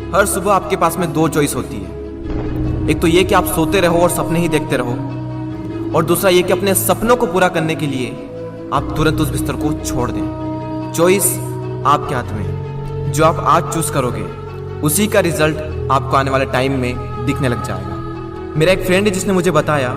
हर सुबह आपके पास में दो चॉइस होती है। एक तो ये कि आप सोते रहो और सपने ही देखते रहो, और दूसरा ये कि अपने सपनों को पूरा करने के लिए आप तुरंत उस बिस्तर को छोड़ दें। चॉइस आपके हाथ में है। जो आप आज चूज करोगे उसी का रिजल्ट आपको आने वाले टाइम में दिखने लग जाएगा। मेरा एक फ्रेंड है जिसने मुझे बताया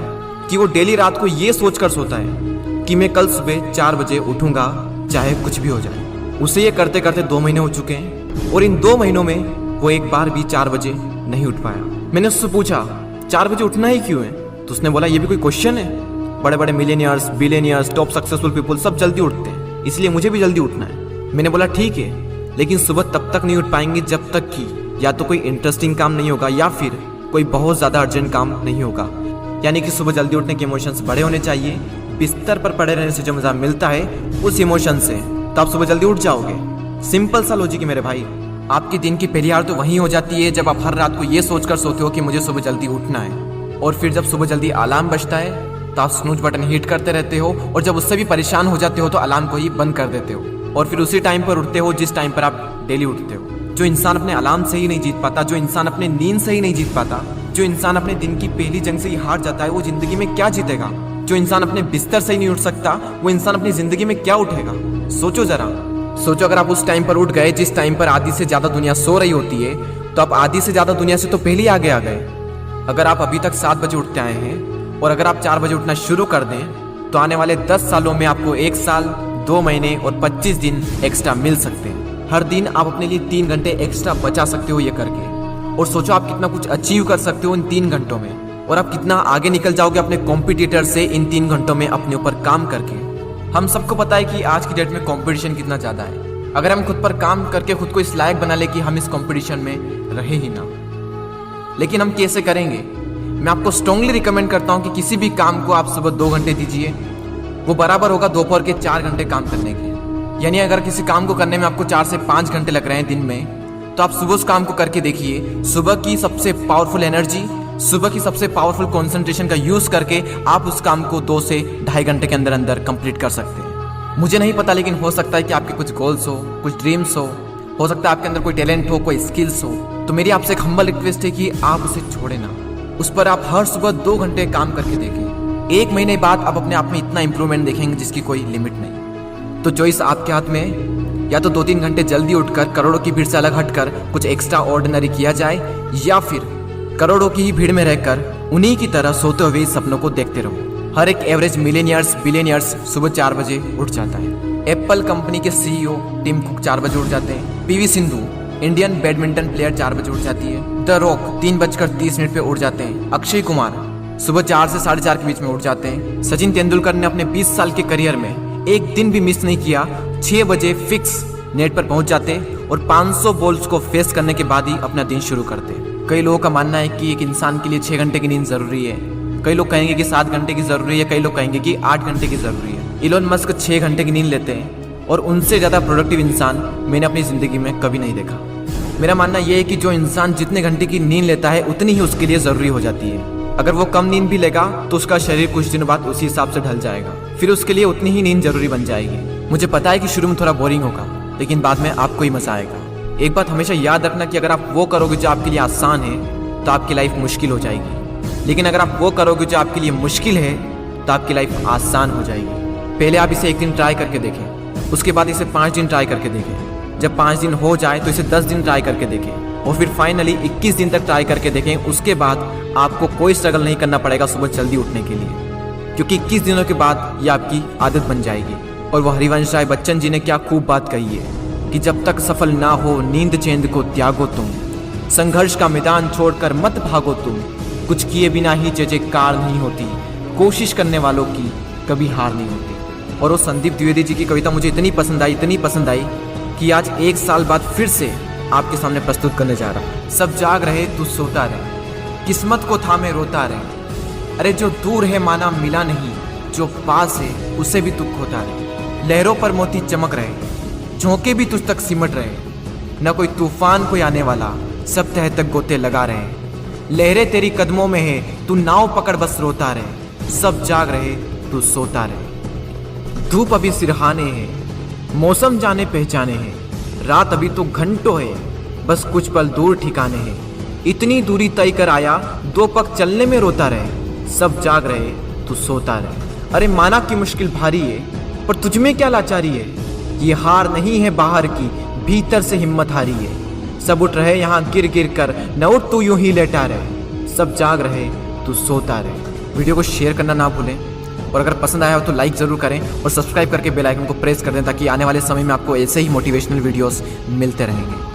कि वो डेली रात को ये सोचकर सोता है कि मैं कल सुबह 4 बजे उठूंगा चाहे कुछ भी हो जाए। उसे ये करते करते 2 महीने हो चुके हैं और इन 2 महीनों में वो एक बार भी 4 बजे नहीं उठ पाया। मैंने उससे पूछा 4 बजे उठना ही क्यों है, तो उसने बोला ये भी कोई क्वेश्चन है। बड़े बड़े millionaires, billionaires, top successful people सब जल्दी उठते हैं, इसलिए मुझे भी जल्दी उठना है। मैंने बोला ठीक है, लेकिन सुबह तब तक नहीं उठ पाएंगे जब तक कि या तो कोई इंटरेस्टिंग काम नहीं होगा या फिर कोई बहुत ज़्यादा अर्जेंट काम नहीं होगा। यानी कि सुबह जल्दी उठने के इमोशंस बड़े होने चाहिए। बिस्तर पर पड़े रहने से जो मज़ा मिलता है उस इमोशन से, तो आप सुबह जल्दी उठ जाओगे। सिंपल सा लॉजिक है मेरे भाई। आपके दिन की पहली हार तो वहीं हो जाती है जब आप हर रात को ये सोचकर सोते हो कि मुझे सुबह जल्दी उठना है, और फिर जब सुबह जल्दी अलार्म बजता है तो आप स्नूज बटन हिट करते रहते हो, और जब उससे भी परेशान हो जाते हो तो अलार्म को ही बंद कर देते हो, और फिर उसी टाइम पर उठते हो जिस टाइम पर आप डेली उठते हो। जो इंसान अपने अलार्म से ही नहीं जीत पाता, जो इंसान अपने नींद से ही नहीं जीत पाता, जो इंसान अपने दिन की पहली जंग से ही हार जाता है, वो जिंदगी में क्या जीतेगा? जो इंसान अपने बिस्तर से ही नहीं उठ सकता, वो इंसान अपनी जिंदगी में क्या उठेगा? सोचो जरा, सोचो अगर आप उस टाइम पर उठ गए जिस टाइम पर आधी से ज्यादा दुनिया सो रही होती है, तो आप आधी से ज्यादा दुनिया से तो पहले ही आगे आ गए। अगर आप अभी तक 7 बजे उठते आए हैं और अगर आप 4 बजे उठना शुरू कर दें तो आने वाले 10 सालों में आपको 1 साल, 2 महीने और 25 दिन एक्स्ट्रा मिल सकते हैं। हर दिन आप अपने लिए 3 घंटे एक्स्ट्रा बचा सकते हो ये करके, और सोचो आप कितना कुछ अचीव कर सकते हो इन 3 घंटों में, और आप कितना आगे निकल जाओगे अपने कॉम्पिटिटर से इन 3 घंटों में अपने ऊपर काम करके। हम सबको पता है कि आज की डेट में कंपटीशन कितना ज़्यादा है। अगर हम खुद पर काम करके खुद को इस लायक बना ले कि हम इस कंपटीशन में रहे ही ना, लेकिन हम कैसे करेंगे? मैं आपको स्ट्रांगली रिकमेंड करता हूं कि किसी भी काम को आप सुबह 2 घंटे दीजिए, वो बराबर होगा दोपहर के 4 घंटे काम करने के। यानी अगर किसी काम को करने में आपको 4 से 5 घंटे लग रहे हैं दिन में, तो आप सुबह उस काम को करके देखिए। सुबह की सबसे पावरफुल एनर्जी, सुबह की सबसे पावरफुल कंसंट्रेशन का यूज करके आप उस काम को 2 से ढाई घंटे के अंदर अंदर कंप्लीट कर सकते हैं। मुझे नहीं पता, लेकिन हो सकता है कि आपके कुछ गोल्स कुछ ड्रीम्स हो सकता है आपके अंदर कोई टैलेंट हो, कोई स्किल्स हो, तो मेरी आपसे एक हम्बल रिक्वेस्ट है कि आप उसे छोड़े ना। उस पर आप हर सुबह 2 घंटे काम करके देखें। 1 महीने बाद आप अपने आप में इतना इंप्रूवमेंट देखेंगे जिसकी कोई लिमिट नहीं। तो चॉइस आपके हाथ में है, या तो 2-3 घंटे जल्दी उठकर करोड़ों की भीड़ से अलग हटकर कुछ एक्स्ट्रा ऑर्डिनरी किया जाए, या फिर करोड़ों की ही भीड़ में रहकर उन्हीं की तरह सोते हुए सपनों को देखते रहो। हर एक एवरेज मिलियनियर्स, बिलियनियर्स सुबह 4 बजे उठ जाता है। एप्पल कंपनी के CEO टिम कुक 4 बजे उठ जाते हैं। PV Sindhu Indian badminton player 4 बजे उठ जाती है। द रॉक 3:30 पे उठ जाते हैं। अक्षय कुमार सुबह 4 से 4:30 के बीच में उठ जाते हैं। सचिन तेंदुलकर ने अपने 20 साल के करियर में एक दिन भी मिस नहीं किया। 6 बजे फिक्स नेट पर पहुंच जाते और 500 बॉल्स को फेस करने के बाद ही अपना दिन शुरू करते। कई लोगों का मानना है कि एक इंसान के लिए 6 घंटे की नींद जरूरी है, कई लोग कहेंगे कि 7 घंटे की जरूरी है, कई लोग कहेंगे कि 8 घंटे की जरूरी है। इलोन मस्क 6 घंटे की नींद लेते हैं, और उनसे ज़्यादा प्रोडक्टिव इंसान मैंने अपनी ज़िंदगी में कभी नहीं देखा। मेरा मानना यह है कि जो इंसान जितने घंटे की नींद लेता है उतनी ही उसके लिए ज़रूरी हो जाती है। अगर वो कम नींद भी लेगा तो उसका शरीर कुछ दिनों बाद उसी हिसाब से ढल जाएगा, फिर उसके लिए उतनी ही नींद जरूरी बन जाएगी। मुझे पता है कि शुरू में थोड़ा बोरिंग होगा, लेकिन बाद में आपको ही मजा आएगा। एक बात हमेशा याद रखना कि अगर आप वो करोगे जो आपके लिए आसान है तो आपकी लाइफ मुश्किल हो जाएगी, लेकिन अगर आप वो करोगे जो आपके लिए मुश्किल है तो आपकी लाइफ आसान हो जाएगी। पहले आप इसे 1 दिन ट्राई करके देखें, उसके बाद इसे 5 दिन ट्राई करके देखें। जब 5 दिन हो जाए तो इसे 10 दिन ट्राई करके देखें, और फिर फाइनली 21 दिन तक ट्राई करके देखें। उसके बाद आपको कोई स्ट्रगल नहीं करना पड़ेगा सुबह जल्दी उठने के लिए, क्योंकि 21 दिनों के बाद ये आपकी आदत बन जाएगी। और वह हरिवंश राय बच्चन जी ने क्या खूब बात कही है कि जब तक सफल ना हो नींद चैन को त्यागो तुम, संघर्ष का मैदान छोड़कर मत भागो तुम, कुछ किए बिना ही जय जयकार नहीं होती, कोशिश करने वालों की कभी हार नहीं होती। और वो संदीप द्विवेदी जी की कविता मुझे इतनी पसंद आई कि आज 1 साल बाद फिर से आपके सामने प्रस्तुत करने जा रहा हूँ। सब जाग रहे तू सोता रहे, किस्मत को थामे रोता रहे, अरे जो दूर है माना मिला नहीं, जो पास है उसे भी तू खोता रहे। लहरों पर मोती चमक रहे, झोंके भी तुझ तक सिमट रहे, न कोई तूफान कोई आने वाला, सब तह तक गोते लगा रहे। लहरें तेरी कदमों में है, तू नाव पकड़ बस रोता रहे, सब जाग रहे तू सोता रहे। धूप अभी सिरहाने है, मौसम जाने पहचाने हैं, रात अभी तो घंटों है, बस कुछ पल दूर ठिकाने हैं, इतनी दूरी तय कर आया, 2 पग चलने में रोता रहे। सब जाग रहे तू सोता रहे। अरे माना कि मुश्किल भारी है, पर तुझमें क्या लाचारी है। ये हार नहीं है बाहर की, भीतर से हिम्मत हारी है। सब उठ रहे यहाँ गिर गिर कर, न उठ तू यूं ही लेटा रहे। सब जाग रहे तू सोता रहे। वीडियो को शेयर करना ना भूलें, और अगर पसंद आया हो तो लाइक ज़रूर करें और सब्सक्राइब करके बेल आइकन को प्रेस कर दें, ताकि आने वाले समय में आपको ऐसे ही मोटिवेशनल वीडियोस मिलते रहेंगे।